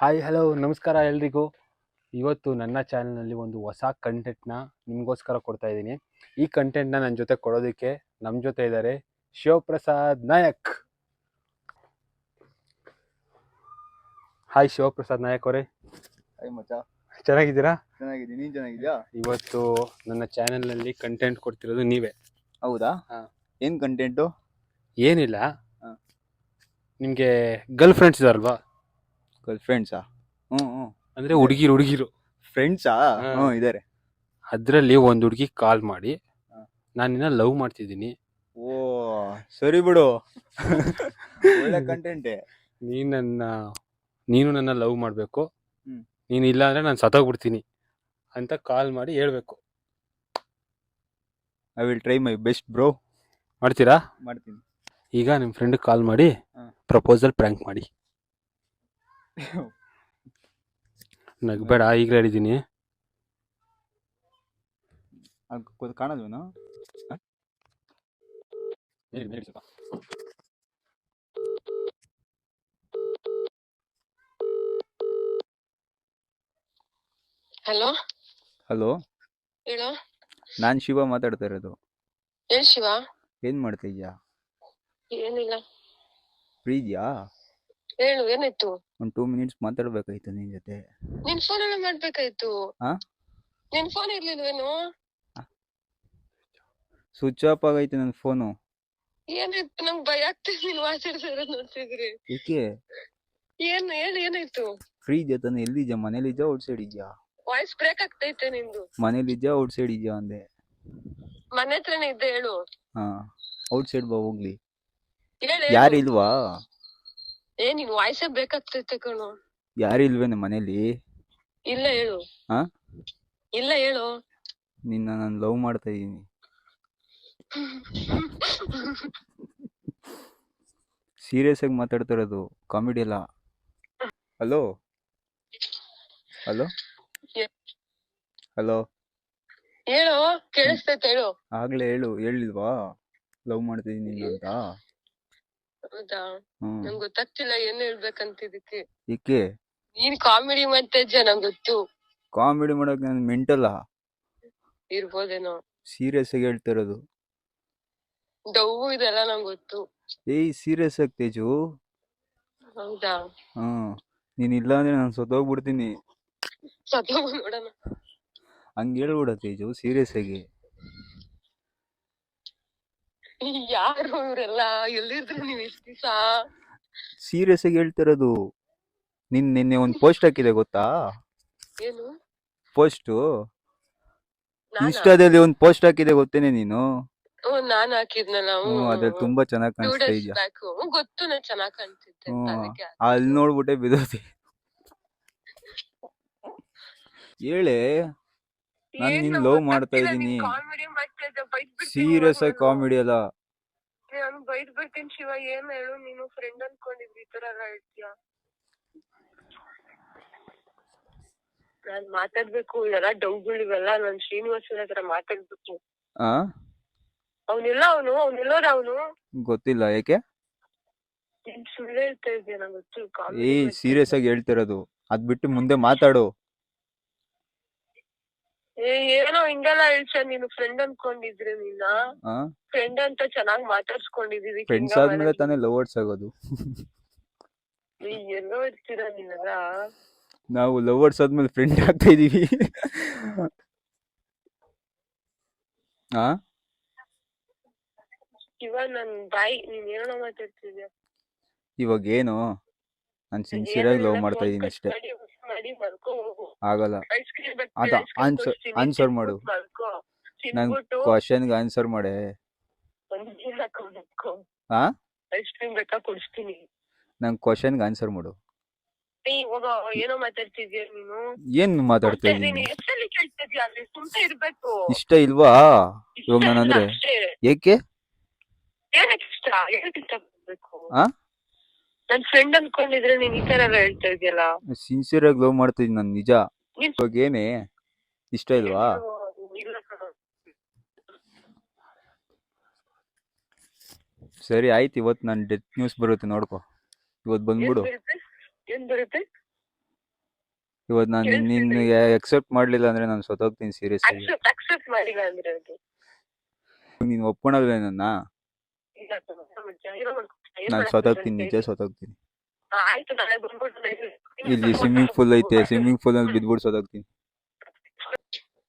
Hi hello ನಮಸ್ಕಾರ ಎಲ್ರಿಗೂ. ಇವತ್ತು ನನ್ನ ಚಾನಲ್ನಲ್ಲಿ ಒಂದು ಹೊಸ ಕಂಟೆಂಟ್ನ ನಿಮಗೋಸ್ಕರ ಕೊಡ್ತಾ ಇದ್ದೀನಿ. ಈ ಕಂಟೆಂಟ್ನ ನನ್ನ ಜೊತೆ ಕೊಡೋದಕ್ಕೆ ನಮ್ಮ ಜೊತೆ ಇದ್ದಾರೆ ಶಿವಪ್ರಸಾದ್ ನಾಯಕ್. ಹಾಯ್ ಶಿವಪ್ರಸಾದ್ ನಾಯಕ್ ಅವರೇ. ಹಾಯ್ ಮಚ್ಚ, ಚೆನ್ನಾಗಿದ್ದೀರಾ? ಚೆನ್ನಾಗಿದ್ದೀನಿ. ನೀನು ಚೆನ್ನಾಗಿದ್ಯಾ? ಇವತ್ತು ನನ್ನ ಚಾನಲ್ನಲ್ಲಿ ಕಂಟೆಂಟ್ ಕೊಡ್ತಿರೋದು ನೀವೇ. ಹೌದಾ? ಏನು ಕಂಟೆಂಟು? ಏನಿಲ್ಲ, ನಿಮಗೆ ಗರ್ಲ್ ಫ್ರೆಂಡ್ಸ್ ಇದಾರಲ್ವಾ? ಗರ್ಲ್ ಫ್ರೆಂಡ್ಸಾ? ಅಂದರೆ ಹುಡುಗಿರು ಫ್ರೆಂಡ್ಸಾ? ಇದ್ದಾರೆ. ಅದರಲ್ಲಿ ಒಂದು ಹುಡುಗಿ ಕಾಲ್ ಮಾಡಿ ನಾನು ನಿನ್ನ ಲವ್ ಮಾಡ್ತಿದ್ದೀನಿ, ಓ ಸರಿ ಬಿಡು. ಒಳ್ಳೆ ಕಂಟೆಂಟೇ. ನೀನು ನನ್ನ ಲವ್ ಮಾಡಬೇಕು, ನೀನು ಇಲ್ಲ ಅಂದರೆ ನಾನು ಸತ್ತೋಗ್ಬಿಡ್ತೀನಿ ಅಂತ ಕಾಲ್ ಮಾಡಿ ಹೇಳ್ಬೇಕು. I will try my best bro. ಮಾಡ್ತೀರಾ? ಮಾಡ್ತೀನಿ. ಈಗ ನಿಮ್ಮ ಫ್ರೆಂಡ್ ಕಾಲ್ ಮಾಡಿ ಪ್ರಪೋಸಲ್ ಪ್ರ್ಯಾಂಕ್ ಮಾಡಿ. ನಗಬೇಡ, ಈಗಲೇ ಹೇಳಿದ್ದೀನಿ. ಕಾಣಲ್ವೇನು? ಹಲೋ ಹಲೋ, ಹೇಳು. ನಾನು ಶಿವ ಮಾತಾಡ್ತಾ ಇರೋದು. ಹೇಳ್ ಶಿವ. ಏನು ಮಾಡ್ತಾ ಇದೀಯಾ? ಏನಿಲ್ಲ. ಫ್ರೀ ಇದೆಯಾ? ಹೇಳು, ಏನಾಯ್ತು? ಒಂದು 2 ಮಿನಿಟ್ಸ್ ಮಾತಾಡ್ಬೇಕಾಯ್ತು ನಿನ್ ಜೊತೆ. ನಿನ್ ಫೋನ್ ಎಲ್ಲ ಮಾಡ್ಬೇಕಾಯ್ತು. ಹಾ? ನಿನ್ ಫೋನ್ ಇರ್ಲಿಲ್ವೇನು? ಸ್ವಿಚ್ ಆಫ್ ಆಗೈತೆ ನನ್ನ ಫೋನು. ಏನಾಯ್ತು? ನಂಗೆ ಭಯ ಆಗ್ತಿದೆ ನೀನ್ ಮಾತಾಡ್ತಿರೋದ್ ನೋಡ್ತಿದ್ರಿ. ಏಕೆ? ಏನು ಹೇಳು, ಏನಾಯ್ತು? ಫ್ರೀ ಇದೆಯಾ ತಾನೆ? ಎಲ್ಲಿದ್ಯಾ? ಮನೇಲಿದ್ಯಾ ಔಟ್ ಸೈಡ್ ಇದೆಯಾ? ವಾಯ್ಸ್ ಬ್ರೇಕ್ ಆಗ್ತೈತೆ ನಿಂದು. ಮನೇಲಿದ್ಯಾ ಔಟ್ ಸೈಡ್ ಇದೆಯಾ ಅಂದೆ. ಮನೆ ಹತ್ರನೇ ಇದ್ದೆ, ಹೇಳು. ಹಾ, ಔಟ್ ಸೈಡ್ ಬಾ ಹೋಗ್ಲಿ. ಹೇಳು. ಯಾರಿಲ್ವಾ? ನಿನ್ ವಾಯ್ಸೇ ಬ್ರೇಕ್ ಆಗ್ತೈತೆ ಕಣು. ಯಾರಿಲ್ವೇನೆ ಮನೇಲಿ? ಇಲ್ಲ, ಹೇಳು. ಹಾ? ಇಲ್ಲ, ಹೇಳು. ನಿನ್ನ ನಾನು ಲವ್ ಮಾಡ್ತಾ ಇದೀನಿ. ಸೀರಿಯಸ್ ಆಗಿ ಮಾತಾಡ್ತಾ ಇರೋದು, ಕಾಮಿಡಿ ಅಲ್ಲ. ಹಲೋ ಹಲೋ ಹಲೋ, ಹೇಳು, ಕೇಳಿಸ್ತೈತೆ, ಹೇಳು. ಆಗ್ಲೇ ಹೇಳಿಲ್ವಾ ಲವ್ ಮಾಡ್ತಿದೀನಿ ಅಂತ? ಹೌದಾ? ನಂಗೆ ಗೊತ್ತಾಗ್ತಿಲ್ಲ ಏನ್ ಹೇಳ್ಬೇಕಂತಿದ್ದಕ್ಕೆ. ಏಕೆ? ನೀನ್ ಕಾಮಿಡಿ ಮಾಡ್ತಾ ಇದ್ಯಾ, ನಂಗೆ ಗೊತ್ತು. ಕಾಮಿಡಿ ಮಾಡಕ್ ನಾನು ಮೆಂಟಲ್ಲ. ಇರ್ಬೋದೇನೋ. ಸೀರಿಯಸ್ ಆಗಿ ಹೇಳ್ತಾ ಇರೋದು. ಡವ್ ಇದೆಲ್ಲ ನಂಗೆ ಗೊತ್ತು. ಏಯ್ ಸೀರಿಯಸ್ ಆಗಿ ತೇಜು. ಹೌದಾ? ನೀನ್ ಇಲ್ಲ ಅಂದ್ರೆ ನಾನು ಸತ್ತೋಗ್ಬಿಡ್ತೀನಿ. ನೋಡೋಣ. ಹಂಗ ಹೇಳ್ಬಿಡ ತೇಜು, ಸೀರಿಯಸ್ ಆಗಿ. ಯಾರು ಇವ್ರೆಲ್ಲ? ಎಲ್ಲಿದ್ರು ನೀವ್ ಇಷ್ಟ ದಿವಸ? ಸೀರಿಯಸ್ ಆಗಿ ಹೇಳ್ತಿರೋದು. ನಿನ್ನೆ ಒಂದು ಪೋಸ್ಟ್ ಹಾಕಿದೆ ಗೊತ್ತಾ? ಏನು ಪೋಸ್ಟ್? ಇನ್ಸ್ಟಾದಲ್ಲಿ ಒಂದು ಪೋಸ್ಟ್ ಹಾಕಿದೆ ಗೊತ್ತೇನೆ ನೀನು? ನಾನ್ ಹಾಕಿದ್ನಲ್ಲ. ಅದ್ರಲ್ಲಿ ತುಂಬಾ ಚೆನ್ನಾಗಿ ಕಾಣಿಸ್ತಾ ಇದೆಯಾ? ಗೊತ್ತು, ನಾನ್ ಚೆನ್ನಾಗ್ ಕಾಣ್ತಿದ್ದೆ. ಅಲ್ಲಿ ನೋಡ್ಬಿಟ್ಟೆ ಬಿದ್ದೋತಿ. ಹೇಳೆ, ನಾನು ನಿನ್ ಲವ್ ಮಾಡ್ತಾ ಇದೀನಿ. ಸೀರಿಯಸ್ ಆಗಿ ಕಾಮಿಡಿ ಅಲ್ಲ. ನಾನು ಬೈದ್ ಬರ್ತೀನಿ ಶಿವ. ಏನ್ ಹೇಳು, ನೀನು ಫ್ರೆಂಡ್ ಅನ್ಕೊಂಡಿದ್ವಿ, ಈ ತರ ಎಲ್ಲ ಹೇಳ್ತೀಯ? ನಾನ್ ಮಾತಾಡ್ಬೇಕು, ಇದೆಲ್ಲ ಡೌಗಳಿವೆಲ್ಲ. ನಾನ್ ಶ್ರೀನಿವಾಸನ ಹತ್ರ ಮಾತಾಡ್ಬೇಕು. ಅವನೆಲ್ಲೋದ ಅವನು? ಗೊತ್ತಿಲ್ಲ. ಏಕೆ? ಸುಳ್ಳು ಹೇಳ್ತಾ ಇದ್ಯಾ? ನಂಗೆ ಗೊತ್ತು. ಸೀರಿಯಸ್ ಆಗಿ ಹೇಳ್ತಿರೋದು. ಅದ್ ಬಿಟ್ಟು ಮುಂದೆ ಮಾತಾಡು. ಏನೋ ಹಿಂಗೆಲ್ಲ ಹೇಳ್ಸ. ನೀನು ಫ್ರೆಂಡ್ ಅನ್ಕೊಂಡಿದ್ರೆ ನಿನ್ನ ಫ್ರೆಂಡ್ ಅಂತ ಚೆನ್ನಾಗ್ ಮಾತಾಡ್ಸ್ಕೊಂಡಿದೀವಿ. ಫ್ರೆಂಡ್ಸ್ ಆದ್ಮೇಲೆ ತಾನೇ ಲವರ್ಸ್ ಆಗೋದು. ಎಲ್ಲೋ ಇರ್ತೀರಾ ನೀವೆಲ್ಲ. ನಾವು ಲವರ್ಸ್ ಆದ್ಮೇಲೆ ಫ್ರೆಂಡ್ ಆಗ್ತಾ ಇದೀವಿ. ಇವಾಗ ನನ್ ಬಾಯಿ ನೀನ್ ಏನೋ ಮಾತಾಡ್ತಿದ್ಯಾ. ಇವಾಗ ಏನು? ನಾನು ಸಿನ್ಸಿಯರ್ ಆಗಿ ಲವ್ ಮಾಡ್ತಾ ಇದೀನಿ ಅಷ್ಟೇ. ಆಗಲ್ಲ. ಅದ ಆನ್ಸರ್ ಮಾಡು. ನನ್ ಕ್ವಶನ್ಗೆ ಆನ್ಸರ್ ಮಾಡೆ. ಐಸ್ ಕ್ರೀಮ್ ಬೇಕಾ? ಕೊಡಿಸ್ತೀನಿ. ನನ್ ಕ್ವಶನ್ಗೆ ಆನ್ಸರ್ ಮಾಡು. ಇವಾಗ ಏನೋ ಮಾತಾಡ್ತಿದ್ಯಾ ನೀನು? ಏನ್ ಮಾತಾಡ್ತಾ ಇದೀನಿ? ಸುಮ್ನೆ ಇರ್ಬೇಕು. ಇಷ್ಟ ಇಲ್ವಾ ಇವಾಗ ನಾನಂದ್ರೆ? ಏಕೆ? ಏನಕ್ಕೆ ಇಷ್ಟ? ಏನಕ್ಕೆ ಇಷ್ಟ ಪಡ್ಬೇಕು? ನನ್ ಫ್ರೆಂಡ್ ಅನ್ಕೊಂಡಿದ್ರೆ ನೀನ್ ಈ ತರ ಎಲ್ಲ ಹೇಳ್ತಾ ಇದೆಯಲ್ಲ. ಸಿನ್ಸಿಯರ್ ಆಗಿ ಲವ್ ಮಾಡ್ತಾ ಇದೀನಿ ನಾನು, ನಿಜ. ಇವಾಗ ಏನೇ ಇಷ್ಟ ಇಲ್ವಾ? ಸರಿ ಆಯ್ತು, ಇವತ್ತು ನಾನು ಡೆತ್ ನ್ಯೂಸ್ ಬರುತ್ತೆ ನೋಡ್ಕೊ. ಇವತ್ತು ಬಂದ್ಬಿಡು. ಏನ್ ಬರುತ್ತೆ? ಇವತ್ತು ನಾನು ನಿನ್ಗೆ ಎಕ್ಸೆಪ್ಟ್ ಮಾಡ್ಲಿಲ್ಲ ಅಂದ್ರೆ ನಾನು ಸತ್ತೋಗ್ತೀನಿ ಸೀರಿಯಸ್ ಆಗಿ. ಅಕ್ಸೆಪ್ಟ್ ಮಾಡಿಲ್ಲ ಅಂದ್ರೆ ಅದು ನೀನು ಒಪ್ಕೊಳಲ್ವೇ ನನ್ನ? ನಾನು ಸತ್ತೋಗ್ತೀನಿ, ನಿಜ ಸತ್ತೋಗ್ತೀನಿ. ಆಯ್ತು ನಾಳೆ ಬಂದ್ಬಿಟ್ಟು ಇಲ್ಲಿ ಸ್ವಿಮ್ಮಿಂಗ್ ಪೂಲ್ ಐತೆ, ಸ್ವಿಮ್ಮಿಂಗ್ ಪೂಲ್ ಅಲ್ಲಿ ಬಿದ್ಬಿಟ್ಟು ಸತ್ತೋಗ್ತೀನಿ.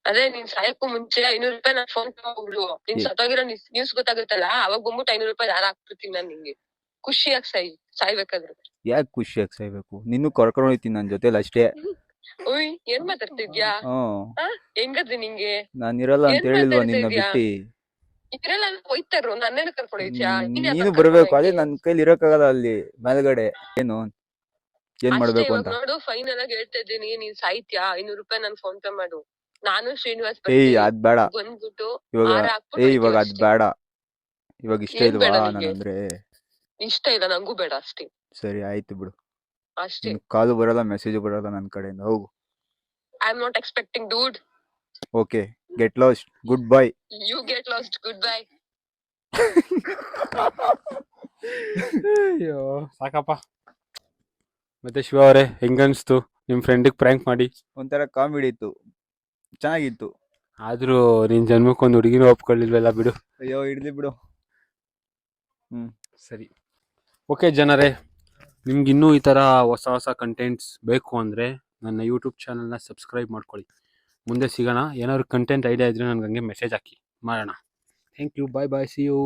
ಅದೇ ನೀನ್ ಸಾಯಕ್ಕೂ ಮುಂಚೆ 500 ರೂಪಾಯಿ ನಾನು ಫೋನ್ ತಗೊಂಡ್ಬಿಡು. ನೀನ್ ಸತ್ತೋಗಿರೋ ನ್ಯೂಸ್ ಗೊತ್ತಾಗುತ್ತಲ್ಲ, ಅವಾಗ ಬಂದ್ಬಿಟ್ಟು 500 ರೂಪಾಯಿ ನಾನು ಹಾಕ್ಬಿಡ್ತೀನಿ ನಾನು ನಿಂಗೆ. ಖುಷಿಯಾಗಿ ಸಾಯ್ಬೇಕಾದ್ರೆ. ಯಾಕೆ ಖುಷಿಯಾಗಿ ಸಾಯ್ಬೇಕು? ನಿನ್ನೂ ಕರ್ಕೊಂಡು ಹೋಗ್ತೀನಿ ನನ್ನ ಜೊತೆಲಿ ಅಷ್ಟೇ. ಓಯ್ ಏನ್ ಮಾತಾಡ್ತಿದ್ಯಾ? ಹೆಂಗದ್ರಿ ನಿಂಗೆ? ನಾನು ಇರಲ್ಲ ಅಂತ ಹೇಳಿಲ್ವಾ ನಿನ್ನ ಬಿಟ್ಟು? ಇದ್ರೆಲ್ಲ ಹೋಯ್ತಾರು, ನನ್ನೇನು ಕರ್ಕೊಂಡು ಹೋಯ್ತ್ಯಾ? ನೀನು ಬರ್ಬೇಕು. ಅದೇ ನನ್ನ ಕೈಲಿ ಇರಕ್ಕಾಗಲ್ಲ ಅಲ್ಲಿ ಮೇಲ್ಗಡೆ. ಏನ್ ಮಾಡ್ಬೇಕು ಅಂತ ನೋಡು. ಫೈನಲ್ ಆಗಿ ಹೇಳ್ತಾ ಇದ್ದೀನಿ, ನೀನ್ ಸಾಯ್ತ್ಯಾ? 500 ರೂಪಾಯಿ ನನ್ ಫೋನ್ ಪೇ ಮಾಡು. ನಾನು ಶ್ರೀನಿವಾಸ್ ಅದ್ ಬೇಡ ಬಂದ್ಬಿಟ್ಟು ಇವಾಗ ಅದ್ ಬೇಡ. ಇವಾಗ ಇಷ್ಟ ಇಲ್ವಾ ನಾನಂದ್ರೆ? ಇಷ್ಟ ಇಲ್ಲ ನಂಗೂ, ಬೇಡ ಅಷ್ಟೇ. ಸರಿ ಆಯ್ತು ಬಿಡು. ಅಷ್ಟೇ. ಕಾಲು ಬರಲ್ಲ, ಮೆಸೇಜ್ ಬರಲ್ಲ ನನ್ನ ಕಡೆಯಿಂದ. ಹೋಗು. I am not expecting dude. Okay, get lost. Goodbye. You get lost. Goodbye. ಅಯ್ಯೋ ಸಾಕಪ್ಪ. ಮತ್ತೆ ಶಿವ ಅವರೇ, ಹೆಂಗನ್ಸ್ತು ನಿಮ್ ಫ್ರೆಂಡಿಗೆ ಪ್ರ್ಯಾಂಕ್ ಮಾಡಿ? ಒಂಥರ ಕಾಮಿಡಿ ಇತ್ತು, ಚೆನ್ನಾಗಿತ್ತು. ಆದ್ರೂ ನಿನ್ ಜನ್ಮಕ್ಕೆ ಒಂದು ಹುಡುಗಿನೂ ಒಪ್ಕೊಳ್ಳಿಲ್ವಲ್ಲ ಬಿಡು. ಅಯ್ಯೋ ಇಡ್ಲಿ ಬಿಡು. ಸರಿ, ಓಕೆ ಜನರೇ, ನಿಮ್ಗೆ ಇನ್ನೂ ಈ ಥರ ಹೊಸ ಹೊಸ ಕಂಟೆಂಟ್ಸ್ ಬೇಕು ಅಂದರೆ ನನ್ನ ಯೂಟ್ಯೂಬ್ ಚಾನಲ್ನ ಸಬ್ಸ್ಕ್ರೈಬ್ ಮಾಡ್ಕೊಳ್ಳಿ. ಮುಂದೆ ಸಿಗೋಣ. ಏನಾದ್ರು ಕಂಟೆಂಟ್ ಐಡಿಯಾ ಇದ್ದರೆ ನನಗೆ ಹಂಗೆ ಮೆಸೇಜ್ ಹಾಕಿ, ಮಾಡೋಣ. Thank you. Bye bye. See you.